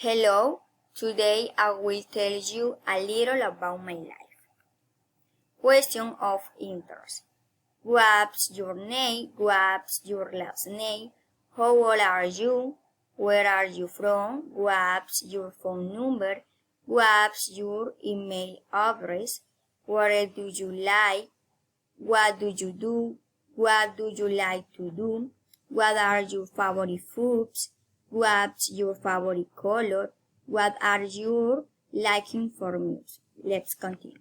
Hello, today I will tell you a little about my life. Question of interest. What's your name? What's your last name? How old are you? Where are you from? What's your phone number? What's your email address? What do you like? What do you do? What do you like to do? What are your favorite foods? What's your favorite color? What are you liking for music? Let's continue.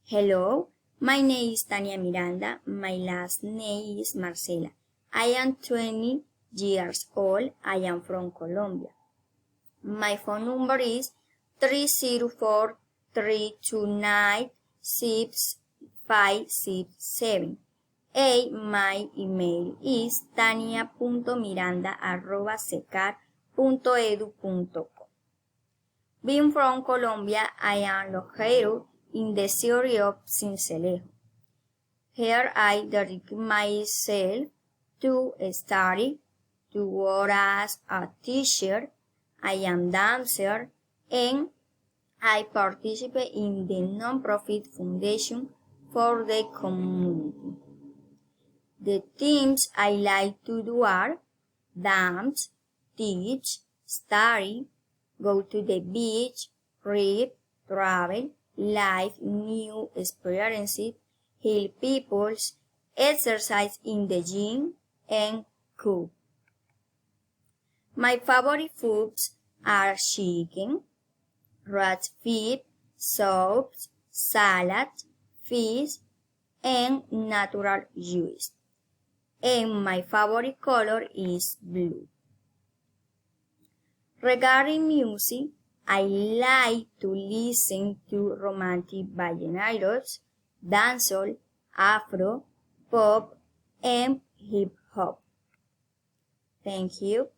Hello, my name is Tania Miranda. My last name is Marcela. I am 20 years old. I am from Colombia. My phone number is 304-329-6567. My email is tania.miranda@cecar.edu.co. Being from Colombia, I am located in the city of Sincelejo. Here I dedicate myself to study, to work as a teacher. I am dancer, and I participate in the non-profit foundation for the community. The things I like to do are dance, teach, study, go to the beach, read, travel, live new experiences, help people, exercise in the gym, and cook. My favorite foods are chicken, roast beef, soups, salad, fish, and natural juice. And my favorite color is blue. Regarding music, I like to listen to romantic vallenatos, dancehall, afro, pop, and hip hop. Thank you.